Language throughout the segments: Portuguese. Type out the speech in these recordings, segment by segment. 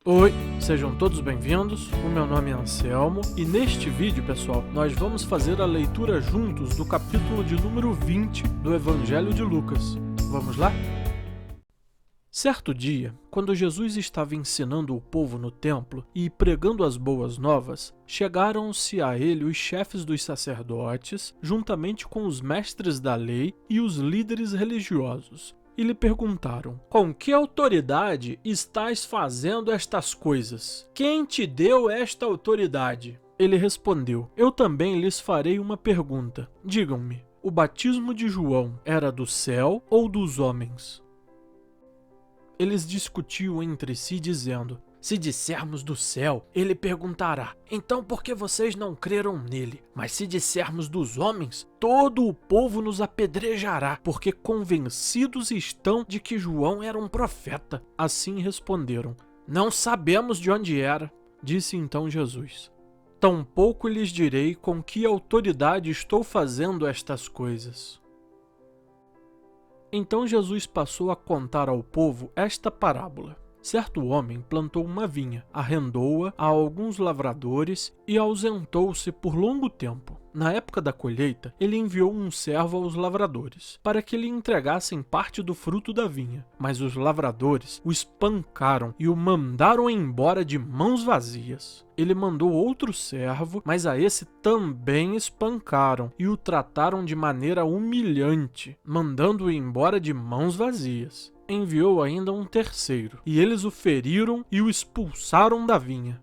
Oi, sejam todos bem-vindos, o meu nome é Anselmo e neste vídeo, pessoal, nós vamos fazer a leitura juntos do capítulo de número 20 do Evangelho de Lucas. Vamos lá? Certo dia, quando Jesus estava ensinando o povo no templo e pregando as boas novas, chegaram-se a ele os chefes dos sacerdotes, juntamente com os mestres da lei e os líderes religiosos. E lhe perguntaram: com que autoridade estás fazendo estas coisas? Quem te deu esta autoridade? Ele respondeu: eu também lhes farei uma pergunta. Digam-me, o batismo de João era do céu ou dos homens? Eles discutiam entre si, dizendo: se dissermos do céu, ele perguntará: então por que vocês não creram nele? Mas se dissermos dos homens, todo o povo nos apedrejará, porque convencidos estão de que João era um profeta. Assim responderam: não sabemos de onde era. Disse então Jesus: tampouco lhes direi com que autoridade estou fazendo estas coisas. Então Jesus passou a contar ao povo esta parábola. Certo homem plantou uma vinha, arrendou-a a alguns lavradores e ausentou-se por longo tempo. Na época da colheita, ele enviou um servo aos lavradores, para que lhe entregassem parte do fruto da vinha. Mas os lavradores o espancaram e o mandaram embora de mãos vazias. Ele mandou outro servo, mas a esse também espancaram e o trataram de maneira humilhante, mandando-o embora de mãos vazias. Enviou ainda um terceiro, e eles o feriram e o expulsaram da vinha.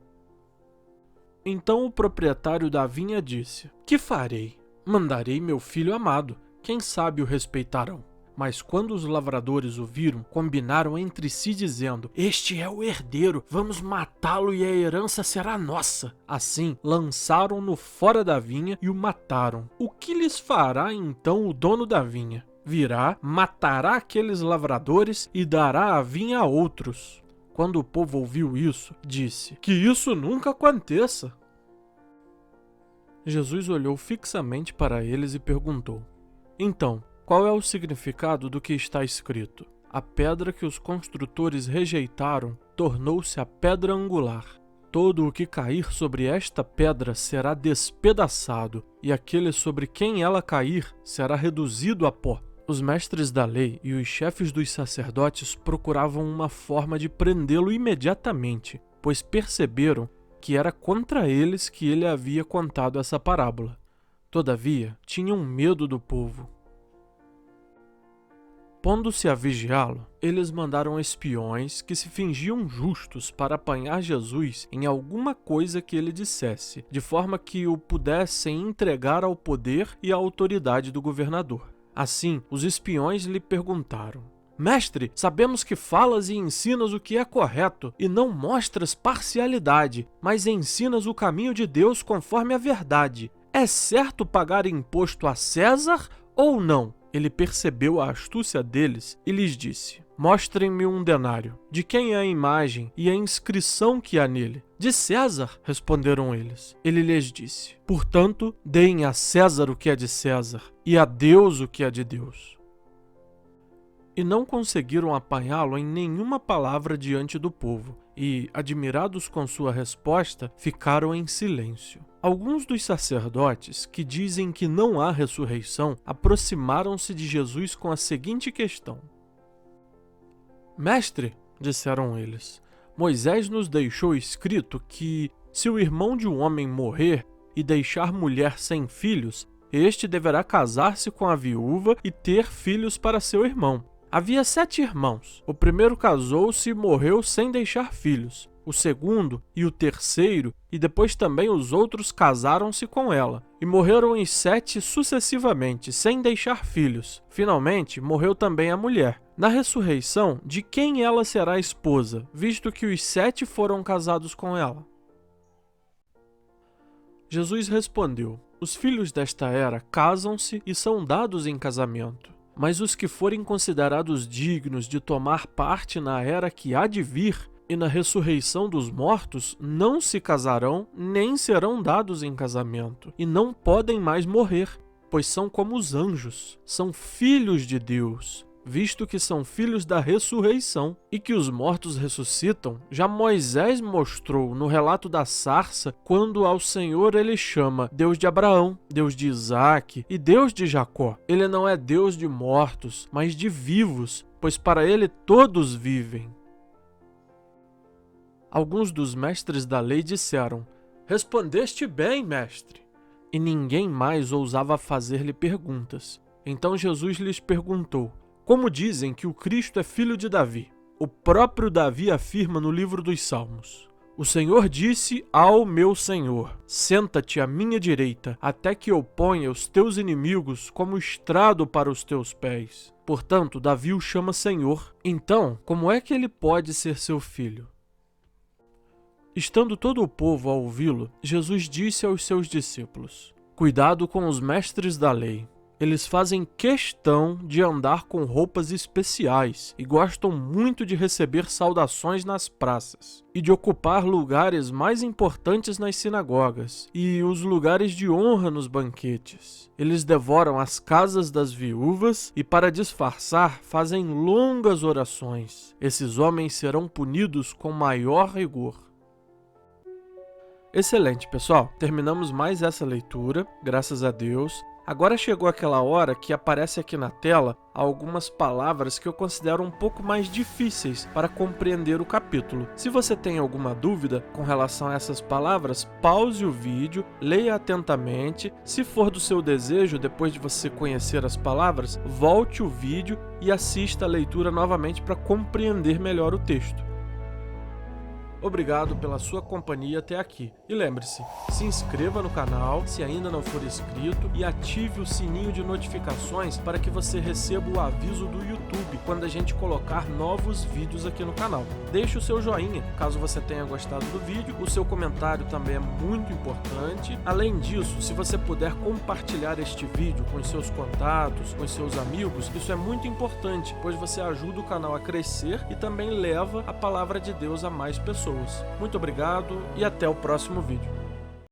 Então o proprietário da vinha disse: que farei? Mandarei meu filho amado, quem sabe o respeitarão. Mas quando os lavradores o viram, combinaram entre si dizendo: este é o herdeiro, vamos matá-lo e a herança será nossa. Assim, lançaram-no fora da vinha e o mataram. O que lhes fará então o dono da vinha? Virá, matará aqueles lavradores e dará a vinha a outros. Quando o povo ouviu isso, disse: que isso nunca aconteça. Jesus olhou fixamente para eles e perguntou: então, qual é o significado do que está escrito? A pedra que os construtores rejeitaram tornou-se a pedra angular. Todo o que cair sobre esta pedra será despedaçado, e aquele sobre quem ela cair será reduzido a pó. Os mestres da lei e os chefes dos sacerdotes procuravam uma forma de prendê-lo imediatamente, pois perceberam que era contra eles que ele havia contado essa parábola. Todavia, tinham medo do povo. Pondo-se a vigiá-lo, eles mandaram espiões que se fingiam justos para apanhar Jesus em alguma coisa que ele dissesse, de forma que o pudessem entregar ao poder e à autoridade do governador. Assim, os espiões lhe perguntaram: mestre, sabemos que falas e ensinas o que é correto, e não mostras parcialidade, mas ensinas o caminho de Deus conforme a verdade. É certo pagar imposto a César ou não? Ele percebeu a astúcia deles e lhes disse: mostrem-me um denário. De quem é a imagem e a inscrição que há nele? De César, responderam eles. Ele lhes disse: portanto, deem a César o que é de César, e a Deus o que é de Deus. E não conseguiram apanhá-lo em nenhuma palavra diante do povo, e, admirados com sua resposta, ficaram em silêncio. Alguns dos sacerdotes, que dizem que não há ressurreição, aproximaram-se de Jesus com a seguinte questão: mestre, disseram eles, Moisés nos deixou escrito que, se o irmão de um homem morrer e deixar mulher sem filhos, este deverá casar-se com a viúva e ter filhos para seu irmão. Havia 7 irmãos. O primeiro casou-se e morreu sem deixar filhos. O segundo e o terceiro, e depois também os outros, casaram-se com ela. E morreram os 7 sucessivamente, sem deixar filhos. Finalmente, morreu também a mulher. Na ressurreição, de quem ela será esposa, visto que os 7 foram casados com ela? Jesus respondeu: os filhos desta era casam-se e são dados em casamento. Mas os que forem considerados dignos de tomar parte na era que há de vir e na ressurreição dos mortos não se casarão nem serão dados em casamento, e não podem mais morrer, pois são como os anjos, são filhos de Deus, visto que são filhos da ressurreição, e que os mortos ressuscitam, já Moisés mostrou no relato da sarça, quando ao Senhor ele chama Deus de Abraão, Deus de Isaque e Deus de Jacó. Ele não é Deus de mortos, mas de vivos, pois para ele todos vivem. Alguns dos mestres da lei disseram: "Respondeste bem, mestre." E ninguém mais ousava fazer-lhe perguntas. Então Jesus lhes perguntou: "Como dizem que o Cristo é filho de Davi?" O próprio Davi afirma no livro dos Salmos: "O Senhor disse ao meu Senhor: senta-te à minha direita, até que eu ponha os teus inimigos como estrado para os teus pés." Portanto, Davi o chama Senhor. Então, como é que ele pode ser seu filho? Estando todo o povo a ouvi-lo, Jesus disse aos seus discípulos: "Cuidado com os mestres da lei. Eles fazem questão de andar com roupas especiais e gostam muito de receber saudações nas praças e de ocupar lugares mais importantes nas sinagogas e os lugares de honra nos banquetes. Eles devoram as casas das viúvas e, para disfarçar, fazem longas orações. Esses homens serão punidos com maior rigor." Excelente, pessoal! Terminamos mais essa leitura, graças a Deus. Agora chegou aquela hora que aparece aqui na tela algumas palavras que eu considero um pouco mais difíceis para compreender o capítulo. Se você tem alguma dúvida com relação a essas palavras, pause o vídeo, leia atentamente. Se for do seu desejo, depois de você conhecer as palavras, volte o vídeo e assista a leitura novamente para compreender melhor o texto. Obrigado pela sua companhia até aqui. E lembre-se, se inscreva no canal se ainda não for inscrito e ative o sininho de notificações para que você receba o aviso do YouTube quando a gente colocar novos vídeos aqui no canal. Deixe o seu joinha caso você tenha gostado do vídeo, o seu comentário também é muito importante. Além disso, se você puder compartilhar este vídeo com os seus contatos, com os seus amigos, isso é muito importante, pois você ajuda o canal a crescer e também leva a palavra de Deus a mais pessoas. Muito obrigado e até o próximo vídeo.